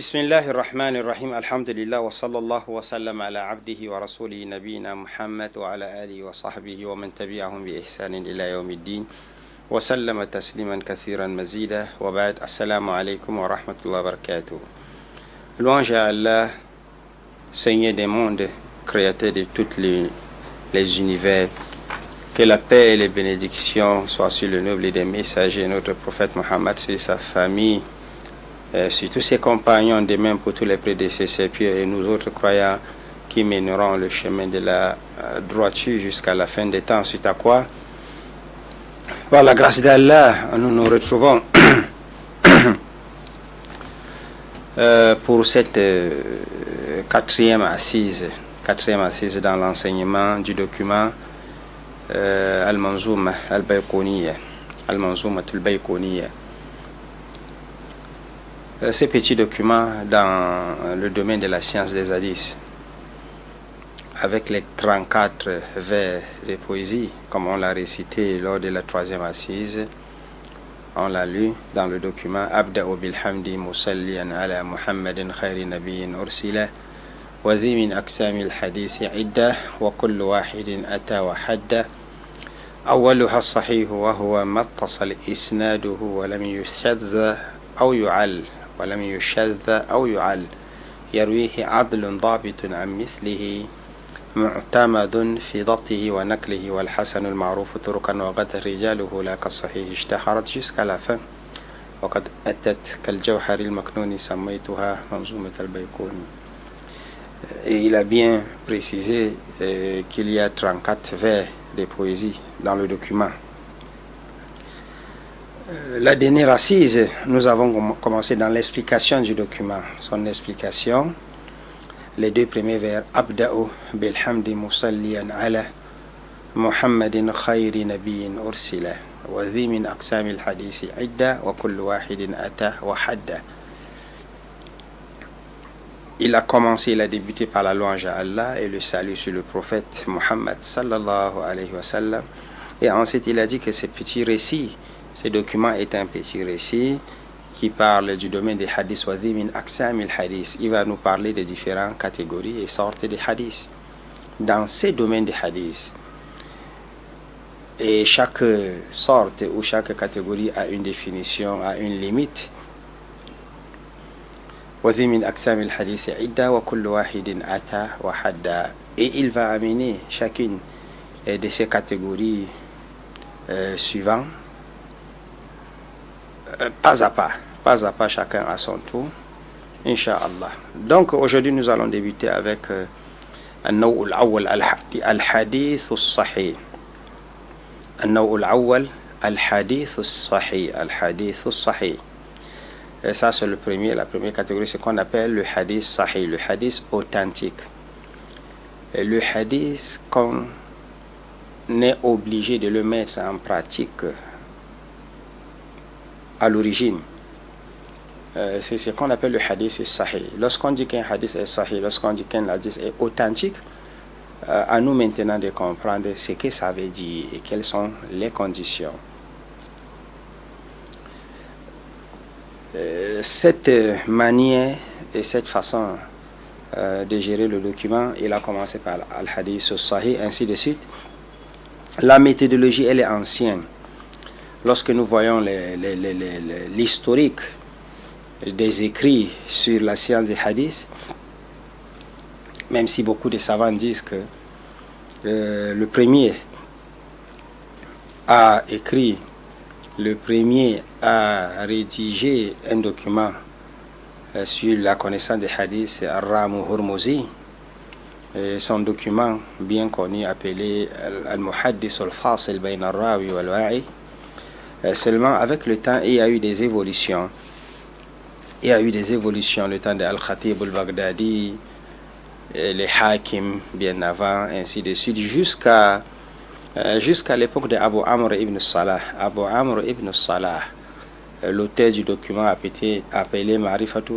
بسم الله الرحمن الرحيم الحمد لله وصلى الله وسلم على عبده ورسوله نبينا محمد وعلى آله وصحبه ومن تبعهم بإحسان إلى يوم الدين وسلم تسليما كثيرا مزيدا وبعد السلام عليكم ورحمة الله وبركاته. Louange à Allah, Seigneur des mondes, Créateur de tous les univers, que la paix et les bénédictions soient sur le noble des messagers, notre prophète Mohammed, sur sa famille, sur tous ses compagnons, de même pour tous les prédécesseurs pieux et nous autres croyants qui mèneront le chemin de la droiture jusqu'à la fin des temps. Suite à quoi, par la grâce d'Allah, nous nous retrouvons pour cette quatrième assise dans l'enseignement du document Al-Manzouma Al-Bayqouniya, Al-Manzouma Al-Bayqouniya. Ce petit document dans le domaine de la science des hadiths, avec les 34 vers de poésie, comme on l'a récité lors de la troisième assise, on l'a lu dans le document Abda'u bilhamdi musalliyan ala Muhammadin khayri nabiyyin ursila wa dhi min aqsami al-hadith idda wa kullu wahidin ata wa hadda awwaluha as-sahih wa huwa mattasal isnaduhu wa lam yushadza aw yu'al ولم يشذ أو يعل يرويه عدل ضابط عن مثله معتمد في ضبطه ونقله والحسن المعروف طرقا وقد رجاله لا كالصحيح اشتهرت jusqu'à la fin وقد أتت كالجوهر المكنون سميتها منظومة البيقوني. Et il a bien précisé qu'il y a 34 vers de poésie dans le document. La dernière assise, nous avons commencé dans l'explication du document. Son explication, les deux premiers vers, Abda'u bilhamdi musalliyan ala Muhammadin khayri nabiyyin ursila wa dhi min aqsami al-hadisi idda wa kullu wahidin ata wa hadda. Il a commencé, il a débuté par la louange à Allah et le salut sur le prophète Muhammad sallallahu alayhi wa sallam. Et ensuite, il a dit que ce petit récit, ce document est un petit récit qui parle du domaine des hadiths. Min aqsam al-hadith. Il va nous parler des différentes catégories et sortes de hadiths. Dans ces domaines des hadiths, et chaque sorte ou chaque catégorie a une définition, a une limite. Min aqsam al-hadith idda wa kullu wahidin ata wa hadda. Et il va amener chacune de ces catégories suivantes. Pas à pas, chacun à son tour, Inch'Allah. Donc aujourd'hui nous allons débuter avec النوع الأول الحديث الصحيح. النوع الأول الحديث الصحيح. الحديث الصحيح. Et ça c'est la première catégorie, c'est qu'on appelle le hadith sahih, le hadith authentique. Et le hadith qu'on est obligé de le mettre en pratique à l'origine, c'est ce qu'on appelle le hadith sahih. Lorsqu'on dit qu'un hadith est sahih, lorsqu'on dit qu'un hadith est authentique, à nous maintenant de comprendre ce que ça veut dire et quelles sont les conditions. Cette manière et cette façon de gérer le document, il a commencé par al-hadith sahih, ainsi de suite. La méthodologie, elle est ancienne. Lorsque nous voyons l'historique des écrits sur la science des hadiths, même si beaucoup de savants disent que le premier a écrit, le premier a rédigé un document sur la connaissance des hadiths, c'est Ar-Ramu Hurmuzi. Son document bien connu appelé Al-Muhaddis al-Fasil bayna al-Rawi wal-Wa'i. Seulement avec le temps il y a eu des évolutions. Le temps de Al-Khatib al-Baghdadi, les Hakim bien avant, ainsi de suite, jusqu'à l'époque de Abu Amr ibn Salah. Abu Amr ibn Salah, l'auteur du document appelé Ma'rifatu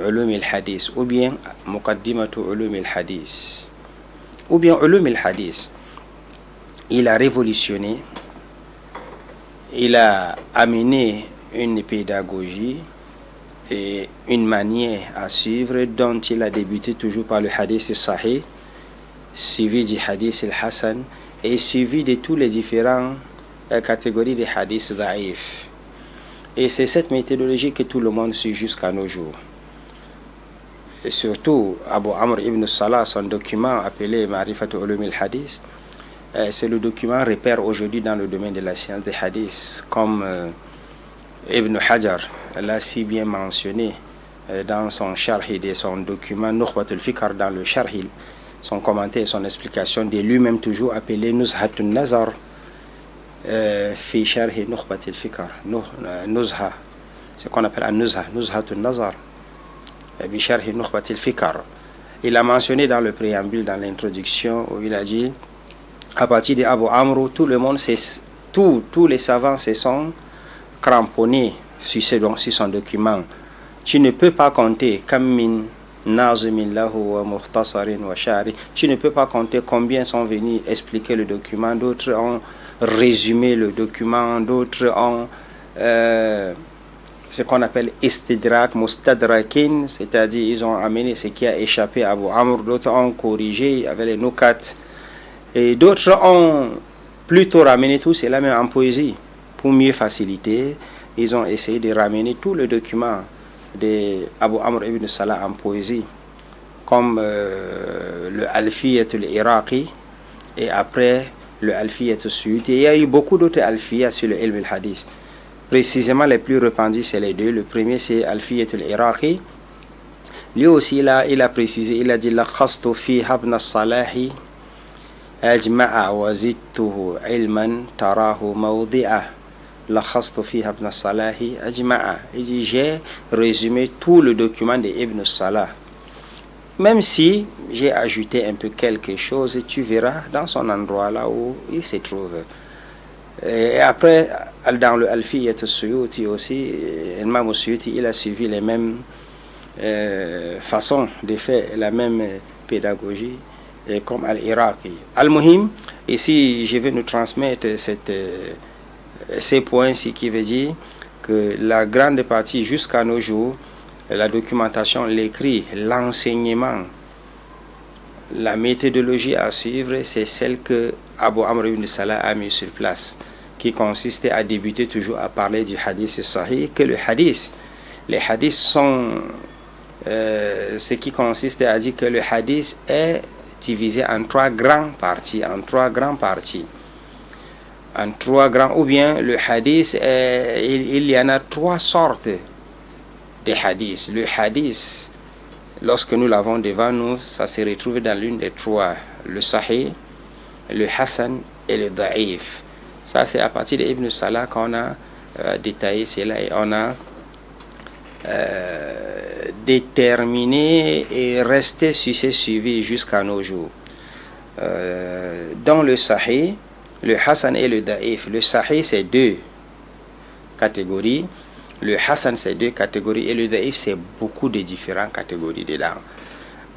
Ulum al-Hadith, ou bien Muqaddimatu Ulum al-Hadith, ou bien Ulum al-Hadith. Il a révolutionné. Il a amené une pédagogie et une manière à suivre dont il a débuté toujours par le hadith sahih, suivi du hadith al-Hassan et suivi de tous les différentes catégories de hadiths da'if. Et c'est cette méthodologie que tout le monde suit jusqu'à nos jours. Et surtout, Abu Amr ibn Salah, son document appelé Ma'rifatu Ulum al-Hadith, c'est le document repère aujourd'hui dans le domaine de la science des hadiths, comme Ibn Hajar l'a si bien mentionné dans son sharh de son document Nukhbat al-Fikr, dans le sharh, son commentaire et son explication de lui-même toujours appelé Nuzhatun Nazar fi sharh Nukhbat al-Fikr, Nuzha, c'est qu'on appelle un Nuzha, Nuzhatun Nazar bi sharh Nukhbat al-Fikr. Il a mentionné dans le préambule, dans l'introduction, où il a dit à partir de Abu Amr, tout le monde, tous les savants se sont cramponnés sur son document. Tu ne peux pas compter tu ne peux pas compter combien sont venus expliquer le document. D'autres ont résumé le document, d'autres ont ce qu'on appelle istidrak, mustadrakin, c'est-à-dire ils ont amené ce qui a échappé à Abu Amr, d'autres ont corrigé avec les nukat, et d'autres ont plutôt ramené tout cela même en poésie. Pour mieux faciliter, ils ont essayé de ramener tout le document de Abu Amr ibn Salah en poésie, comme le Alfiyat al-Iraqi et après le Alfiyat al-Suyuti. Il y a eu beaucoup d'autres Alfiyat sur le ilm al-Hadith. Précisément, les plus répandus, c'est les deux. Le premier, c'est Alfiyat al-Iraqi. Lui aussi, il a précisé, il a dit la khastu fi habna salahi ajma'a wa zidtuhu ilman tarahu mawdi'a. La khastu fi habna salahi ajma'a. Il dit, j'ai résumé tout le document de Ibn Salah. Même si j'ai ajouté un peu quelque chose, tu verras dans son endroit là où il se trouve. Et après, dans le Alfiyat al-Suyuti aussi, Imam al-Suyuti, il a suivi les mêmes façons de faire, la même pédagogie comme al-Iraqi. Al-Muhim, ici je vais nous transmettre ces points-ci qui veut dire que la grande partie jusqu'à nos jours, la documentation, l'écrit, l'enseignement, la méthodologie à suivre, c'est celle que Abu Amr ibn Salah a mis sur place, qui consistait à débuter toujours à parler du hadith sahih, que les hadiths sont ce qui consiste à dire que le hadith est divisé en trois grands parties, ou bien le hadith, il y en a trois sortes de hadiths. Le hadith, lorsque nous l'avons devant nous, ça se retrouve dans l'une des trois, le sahih, le hasan et le da'if. Ça, c'est à partir d'Ibn Salah qu'on a détaillé cela et on a déterminé et resté sur ces suivis jusqu'à nos jours. Dans le sahih, le hasan et le da'if. Le sahih, c'est deux catégories. Le hasan, c'est deux catégories. Et le da'if, c'est beaucoup de différentes catégories dedans.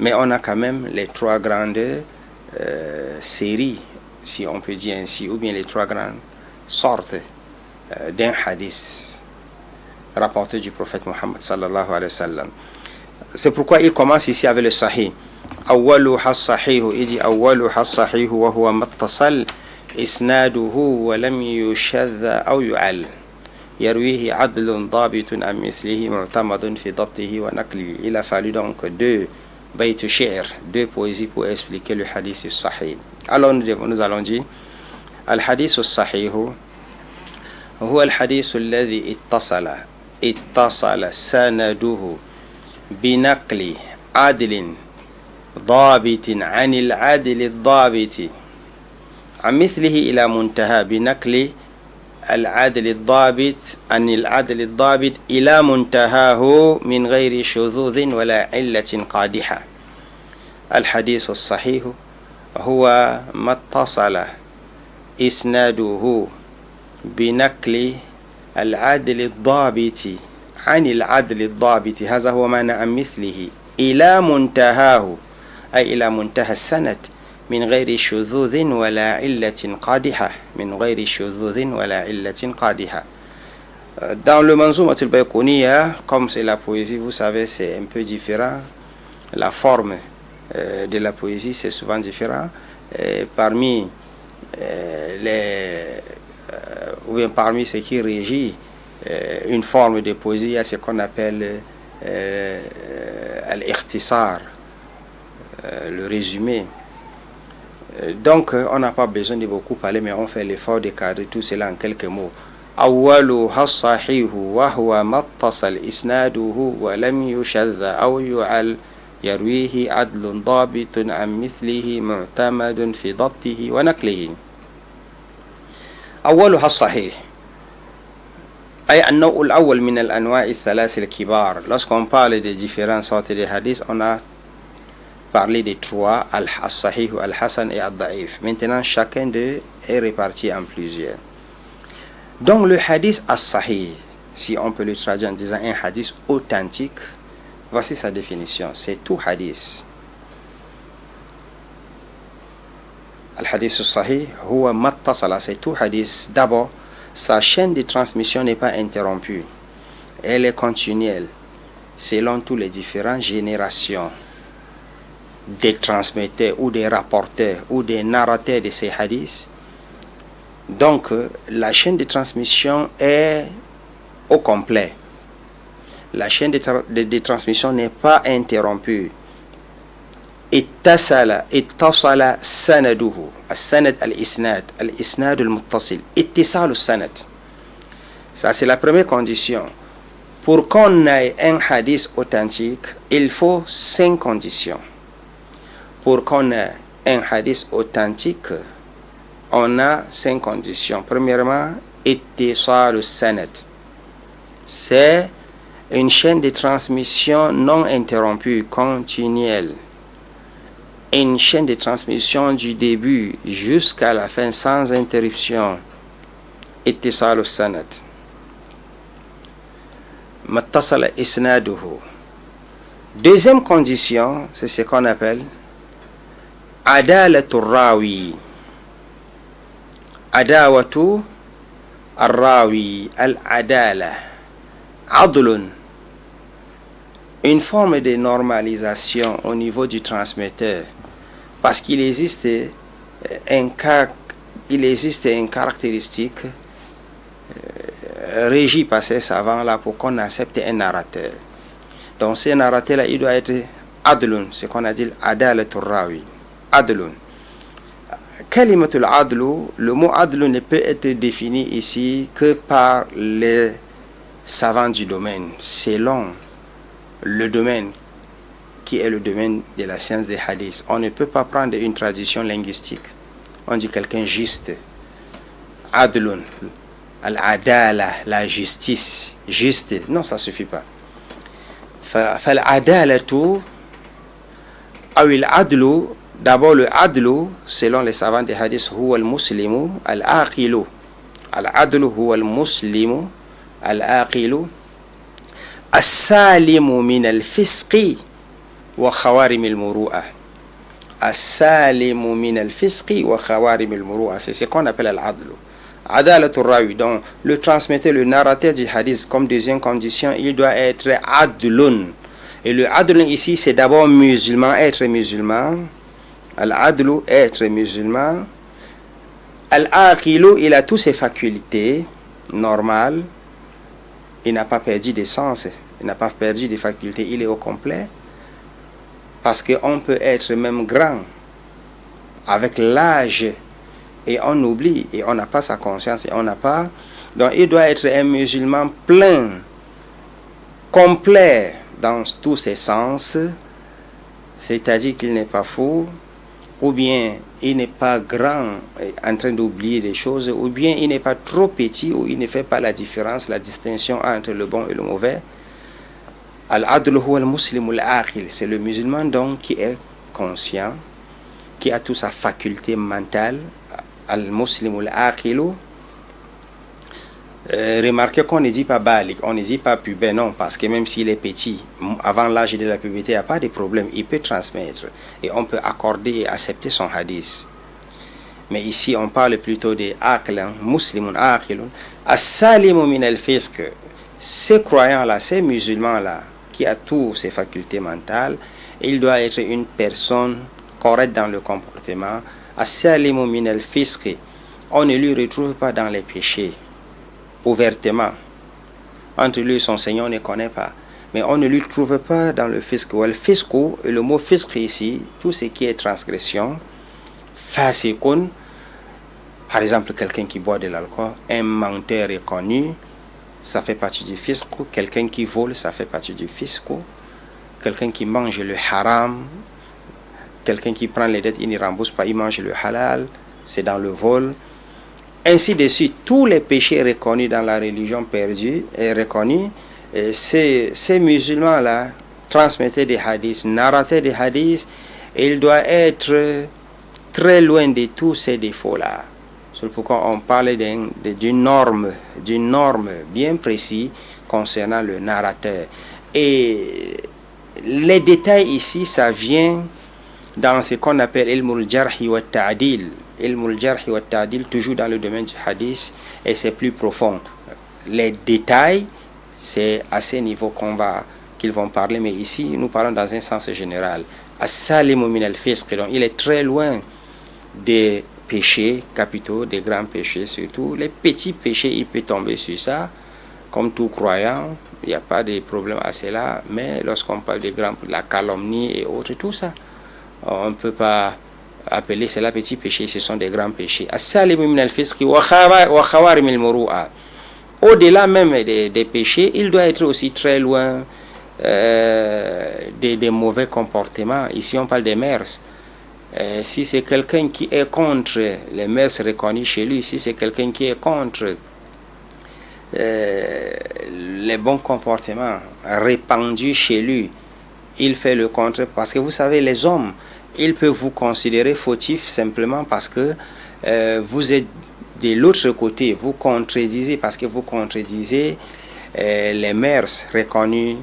Mais on a quand même les trois grandes séries, si on peut dire ainsi, ou bien les trois grandes sortes d'un hadith rapporté du prophète Mohammed sallallahu alayhi wa sallam. C'est pourquoi il commence ici avec le sahih. Awwaluha as-sahihu, il dit awwaluha as-sahihu wa huwa mattasal isnaduhu wa lam yushadha aw yu'al yarwihi adlun dabitun am mislihi mu'tamadun fi dabtihi wa naqlihi. Il a fallu donc deux bayt shi'r, deux poésies pour expliquer le hadith sahih. Alors nous allons dire الحديث الصحيح هو الحديث الذي اتصل سنده بنقل عدل ضابط عن العدل الضابط عن مثله إلى منتهى بنقل العدل الضابط عن العدل الضابط إلى منتهاه من غير شذوذ ولا علة قادحة. الحديث الصحيح هو ما اتصل إسناده بنقل العدل الضابط عن العدل الضابط، هذا هو معنى عن مثله، إلى منتهاه أي إلى منتهى السند من غير شذوذ ولا علة قادحة، من غير شذوذ ولا علة قادحة. Dans le Manzouma al-Bayqouniya, comme c'est la poésie, vous savez, c'est un peu différent. La forme de la poésie, c'est souvent différent. Parmi parmi ce qui régit une forme de poésie, il y a ce qu'on appelle al-ikhtisar, le résumé. Donc, on n'a pas besoin de beaucoup parler, mais on fait l'effort de cadrer tout cela en quelques mots. أولها الصحيح وهو ما اتصل إسناده ولم يشذ أو يعل يرويه عدل ضابط عن مثله معتمد في ضبطه ونقله. أولها الصحيح أي النوع الأول من الأنواع الثلاث الكبار. Lorsqu'on parle des différentes sortes de hadiths, on a parlé des trois, al-sahih, al-hasan et al-da'if. Maintenant, chacun d'eux est réparti en plusieurs. Donc le hadith as-sahih, si on peut le traduire en disant un hadith authentique, voici sa définition, c'est tout hadith. Al-hadith as-sahih, huwa mattasala, c'est tout hadith. D'abord, sa chaîne de transmission n'est pas interrompue, elle est continuelle, selon toutes les différentes générations des transmetteurs ou des rapporteurs ou des narrateurs de ces hadiths. Donc, la chaîne de transmission est au complet. La chaîne de transmission n'est pas interrompue. Ittasala sanaduhu. As-sanad al-isnad. Al-isnad al-muttasil. Ittisal al-sanad. Ça, c'est la première condition. Pour qu'on ait un hadith authentique, il faut 5 conditions. Pour qu'on ait un hadith authentique, on a 5 conditions. Premièrement, ittisal al-sanad. C'est une chaîne de transmission non interrompue, continuelle. Une chaîne de transmission du début jusqu'à la fin sans interruption. Ittisal al-sanad. Mattasala isnaduhu. Deuxième condition, c'est ce qu'on appelle adalatul rawi. Adawatu al-rawi, al-adala, adlun. Une forme de normalisation au niveau du transmetteur, parce qu'il existe une caractéristique régie par ces savants-là pour qu'on accepte un narrateur. Donc ce narrateur-là, il doit être adlun, ce qu'on a dit adalatul rawi, adlun. Kalimatul adlu, le mot adlu ne peut être défini ici que par les savants du domaine, selon le domaine qui est le domaine de la science des hadiths. On ne peut pas prendre une tradition linguistique. On dit quelqu'un juste. Adlun, al-adala, la justice, juste. Non, ça ne suffit pas. Fal-adalatu, awil adlu. D'abord, le adlu, selon les savants des hadiths, huwa al-muslimu al-aqilu. Al-adlu huwa al-muslimu al-aqilu. As-salimu min al-fisqi wa khawarim al-muru'a. As-salimu min al-fisqi wa khawarim al-muru'a. C'est ce qu'on appelle al-adlu. Adalatul rawi. Donc, le transmetteur, le narrateur du hadith, comme deuxième condition, il doit être adlun. Et le adlun ici, c'est d'abord musulman, être musulman. Al-adlu, être musulman. Al-aqilu, il a toutes ses facultés normales. Il n'a pas perdu de sens, il n'a pas perdu de facultés, il est au complet. Parce qu'on peut être même grand avec l'âge et on oublie et on n'a pas sa conscience et on n'a pas. Donc il doit être un musulman plein, complet dans tous ses sens, c'est-à-dire qu'il n'est pas fou, ou bien il n'est pas grand en train d'oublier des choses, ou bien il n'est pas trop petit, ou il ne fait pas la différence, la distinction entre le bon et le mauvais. Al-adlu huwa al-muslimu al-aqil, c'est le musulman donc qui est conscient, qui a toute sa faculté mentale. Al-muslimu al-aqilu. Remarquez qu'on ne dit pas balik, on ne dit pas pubère, non, parce que même s'il est petit, avant l'âge de la puberté, il n'y a pas de problème, il peut transmettre et on peut accorder et accepter son hadith. Mais ici, on parle plutôt de aqlan, muslimun aqilun. As-salimu min al-fisq, ces croyants-là, ces musulmans-là, qui a tous ses facultés mentales, il doit être une personne correcte dans le comportement. As-salimu min al-fisq, on ne lui retrouve pas dans les péchés, ouvertement. Entre lui et son Seigneur, on ne connaît pas. Mais on ne lui trouve pas dans le fisc. Le fisco, le mot fisc ici, tout ce qui est transgression, fasikun, par exemple, quelqu'un qui boit de l'alcool, un menteur reconnu, ça fait partie du fisco. Quelqu'un qui vole, ça fait partie du fisco. Quelqu'un qui mange le haram, quelqu'un qui prend les dettes, il ne rembourse pas, il mange le halal, c'est dans le vol. Ainsi de suite, tous les péchés reconnus dans la religion perdue et reconnus, ces musulmans-là transmettaient des hadiths, narraient des hadiths, et il doit être très loin de tous ces défauts-là. C'est pourquoi on parle d'une norme bien précise concernant le narrateur. Et les détails ici, ça vient dans ce qu'on appelle ilmul jarhi wa ta'dil. Ilmul jarhi wa ta'dil, toujours dans le domaine du hadith, et c'est plus profond. Les détails, c'est à ce niveau qu'ils vont parler, mais ici, nous parlons dans un sens général. As-salimu min al-fisq, donc il est très loin des péchés capitaux, des grands péchés surtout. Les petits péchés, il peut tomber sur ça, comme tout croyant, il n'y a pas de problème à cela, mais lorsqu'on parle des grands, la calomnie et autres, tout ça, on ne peut pas appeler cela petit péché, ce sont des grands péchés. As-salimu min al-fisq wa khawarim al-muru'a. Au-delà même des péchés, il doit être aussi très loin des mauvais comportements. Ici, on parle des mœurs. Si c'est quelqu'un qui est contre les mœurs reconnues chez lui, si c'est quelqu'un qui est contre les bons comportements répandus chez lui, il fait le contraire. Parce que vous savez, les hommes, ils peuvent vous considérer fautif simplement parce que vous êtes de l'autre côté, vous contredisez, parce que vous contredisez les mœurs reconnues,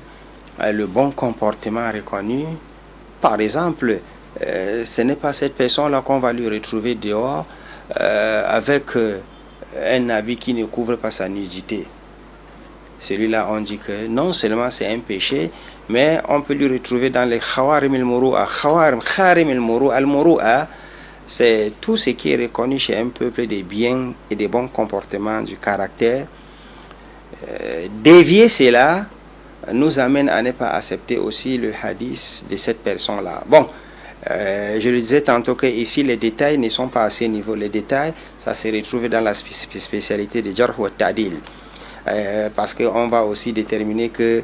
le bon comportement reconnu. Par exemple, ce n'est pas cette personne-là qu'on va lui retrouver dehors avec un habit qui ne couvre pas sa nudité. Celui-là, on dit que non seulement c'est un péché, mais on peut lui retrouver dans les khawarim al-muru'a. Khawarim al-muru'a. Al-muru'a, c'est tout ce qui est reconnu chez un peuple des biens et des bons comportements du caractère. Dévier cela nous amène à ne pas accepter aussi le hadith de cette personne-là. Bon, je le disais tantôt que ici les détails ne sont pas à ce niveau. Les détails, ça se retrouve dans la spécialité de Jarh wa Ta'dil. Parce qu'on va aussi déterminer que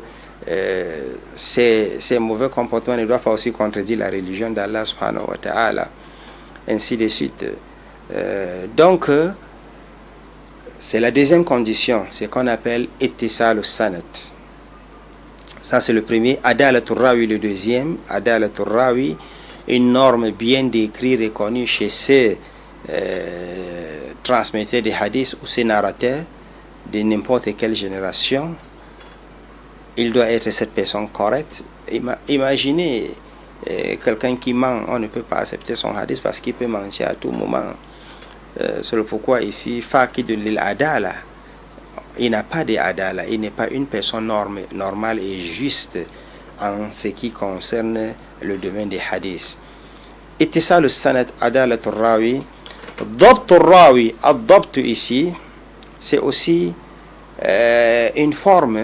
ces mauvais comportements ne doivent pas aussi contredire la religion d'Allah subhanahu wa ta'ala. Ainsi de suite. Donc, c'est la deuxième condition, c'est qu'on appelle ittisal sanad. Ça, c'est le premier. Adalatul rawi, le deuxième. Adalatul rawi, une norme bien décrite, reconnue chez ces transmetteurs des hadiths ou ces narrateurs de n'importe quelle génération. Il doit être cette personne correcte. Imaginez quelqu'un qui ment, on ne peut pas accepter son hadith parce qu'il peut mentir à tout moment. C'est pourquoi ici, Faqid l'adala, il n'a pas d'adala, il n'est pas une personne normale et juste en ce qui concerne le domaine des hadiths. Ittisal sanad adalatul rawi. Dabtul rawi, ad-dabt ici, c'est aussi une forme,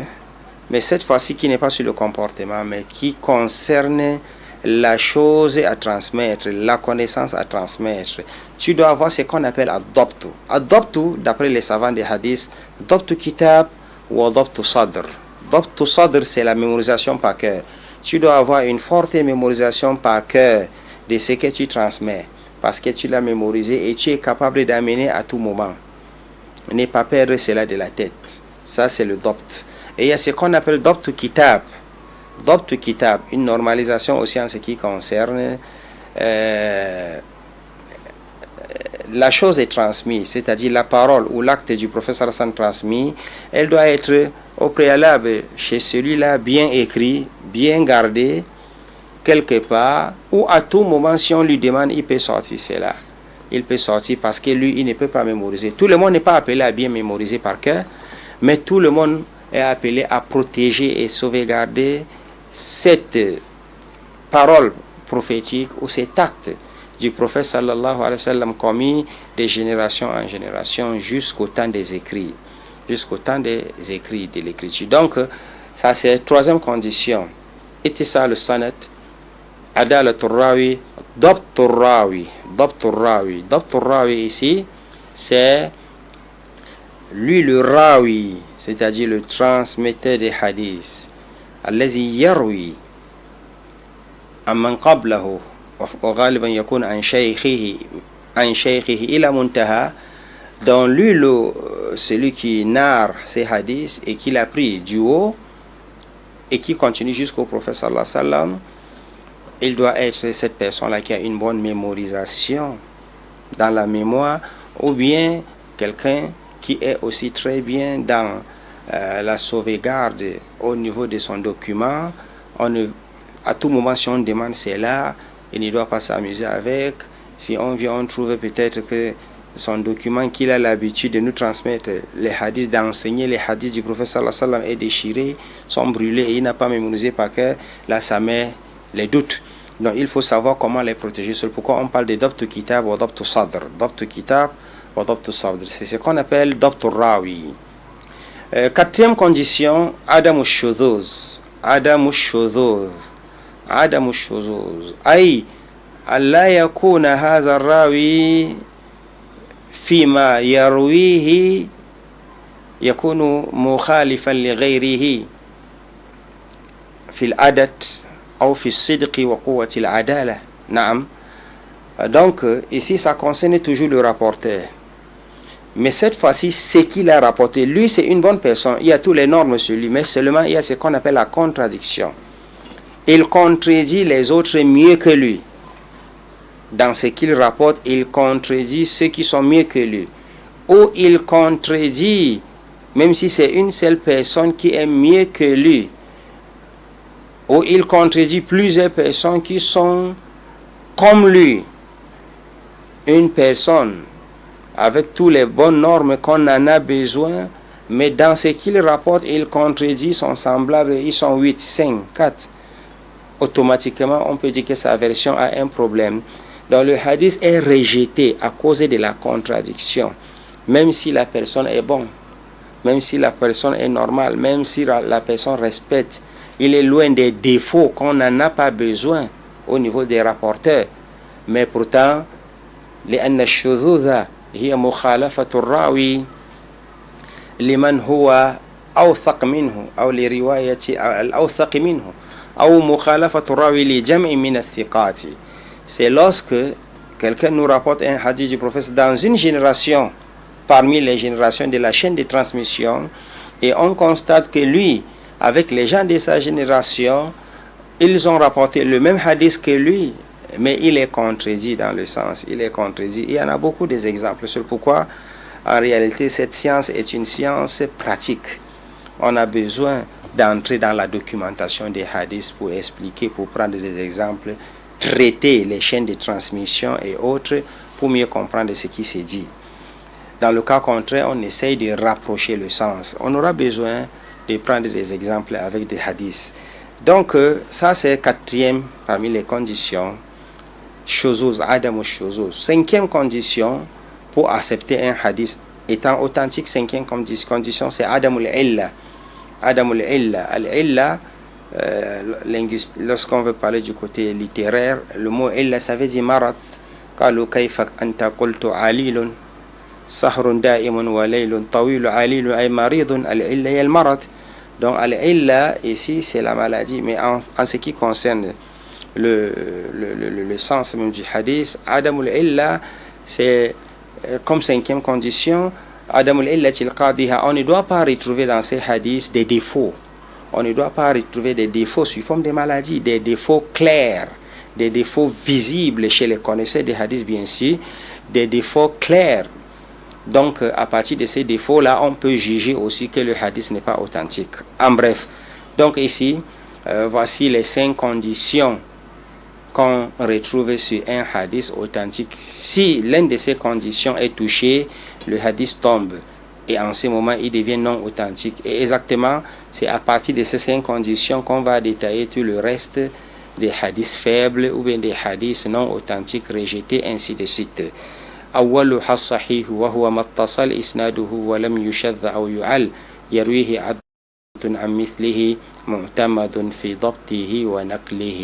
mais cette fois-ci qui n'est pas sur le comportement, mais qui concerne la chose à transmettre, la connaissance à transmettre. Tu dois avoir ce qu'on appelle ad-dabtu. Ad-dabtu, d'après les savants des hadiths, dabtu kitab ou dabtu sadr. Dabtu sadr, c'est la mémorisation par cœur. Tu dois avoir une forte mémorisation par cœur de ce que tu transmets, parce que tu l'as mémorisé et tu es capable d'amener à tout moment. Ne pas perdre cela de la tête. Ça, c'est le dabt. Et il y a ce qu'on appelle dabtu kitab. Dabtu kitab, une normalisation aussi en ce qui concerne la chose est transmise, c'est-à-dire la parole ou l'acte du professeur Hassan transmis, elle doit être au préalable chez celui-là bien écrit, bien gardé, quelque part, ou à tout moment, si on lui demande, il peut sortir cela. il peut sortir parce que lui, il ne peut pas mémoriser. Tout le monde n'est pas appelé à bien mémoriser par cœur, mais tout le monde est appelé à protéger et sauvegarder cette parole prophétique ou cet acte du prophète sallallahu alayhi wa sallam commis de génération en génération jusqu'au temps des écrits, jusqu'au temps des écrits de l'écriture. Donc, ça c'est la troisième condition. Ittisal sanad, adalatul rawi, dabtur rawi. Dabtur rawi ici, c'est lui le rawi, c'est-à-dire le transmetteur des hadiths. Allazi yarwi amman qablahu wa ghaliban yakun an shaykhihi ila muntaha. Dans lui, celui qui narre ces hadiths et qui l'a pris du haut et qui continue jusqu'au prophète sallallahu alayhi wa sallam, il doit être cette personne-là qui a une bonne mémorisation dans la mémoire, ou bien quelqu'un qui est aussi très bien dans la sauvegarde au niveau de son document. À tout moment, si on demande cela, il ne doit pas s'amuser avec. Si on vient, on trouve peut-être que son document qu'il a l'habitude de nous transmettre, les hadiths, d'enseigner les hadiths du prophète sallallahu alayhi wa sallam, est déchiré, sont brûlés et il n'a pas mémorisé par cœur. Là, ça met les doutes. Donc, il faut savoir comment les protéger. C'est pourquoi on parle de dabtu kitab ou dabtu sadr. Dabtu kitab ou dabtu sadr. C'est ce qu'on appelle dabtu rawi. Quatrième condition, adamu shuduz. Adamu shuduz. Adamu shuduz. Aïe, Allah yakuna hadha rawi فيما يرويه يكون مخالفا لغيره في العدد أو في الصدق وقوة العدالة. نعم. Donc ici ça concerne toujours le rapporteur, mais cette fois-ci ce qu'il a rapporté, lui c'est une bonne personne, il y a tous les normes sur lui, mais seulement il y a ce qu'on appelle la contradiction. Il contredit les autres mieux que lui. Dans ce qu'il rapporte, il contredit ceux qui sont mieux que lui. Ou il contredit, même si c'est une seule personne qui est mieux que lui. Ou il contredit plusieurs personnes qui sont comme lui. Une personne avec toutes les bonnes normes qu'on en a besoin, mais dans ce qu'il rapporte, il contredit son semblable, ils sont 8, 5, 4. Automatiquement, on peut dire que sa version a un problème. Donc le hadith est rejeté à cause de la contradiction. Même si la personne est bonne, même si la personne est normale, même si la personne respecte, il est loin des défauts qu'on n'en a pas besoin au niveau des rapporteurs. Mais pourtant, لأن الشذوذ هي مخالفة الراوي لمن هو أوثق منه أو لرواية الأوثق منه أو مخالفة الراوي لجمع من الثقات. C'est lorsque quelqu'un nous rapporte un hadith du prophète dans une génération, parmi les générations de la chaîne de transmission, et on constate que lui, avec les gens de sa génération, ils ont rapporté le même hadith que lui, mais il est contredit dans le sens, il est contredit. Il y en a beaucoup d'exemples, c'est pourquoi en réalité cette science est une science pratique. On a besoin d'entrer dans la documentation des hadiths pour expliquer, pour prendre des exemples, traiter les chaînes de transmission et autres pour mieux comprendre ce qui s'est dit. Dans le cas contraire, on essaye de rapprocher le sens. On aura besoin de prendre des exemples avec des hadiths. Donc, ça c'est quatrième parmi les conditions. Shuzuz, adamu shuzuz. Cinquième condition pour accepter un hadith étant authentique, cinquième condition, c'est adamul illa. Adamul illa. Al-illa, lorsqu'on veut parler du côté littéraire, le mot illa, ça veut dire marat. قالوا كيف أنت قلت عليل سهر دائم وليل طويل عليل أي مريض. العلة هي المرض. Donc al-illa ici c'est la maladie, mais en ce qui concerne le sens même du hadith, adamul illa c'est comme cinquième condition, adamul illa til qadiha, on ne doit pas retrouver dans ces hadiths des défauts. On ne doit pas retrouver des défauts sous forme de maladie, des défauts clairs, des défauts visibles chez les connaisseurs des hadiths bien sûr, des défauts clairs. Donc à partir de ces défauts-là, on peut juger aussi que le hadith n'est pas authentique. En bref, donc ici, voici les 5 conditions qu'on retrouve sur un hadith authentique, si l'une de ces conditions est touchée, le hadith tombe. Et en ce moment, il devient non authentique. Et exactement, c'est à partir de ces 5 conditions qu'on va détailler tout le reste des hadiths faibles ou bien des hadiths non authentiques rejetés, ainsi de suite. أولها الصحيح وهو ما اتصل إسناده ولم يشذ أو يعل يرويه عبد عن مثله معتمد في ضبطه ونقله.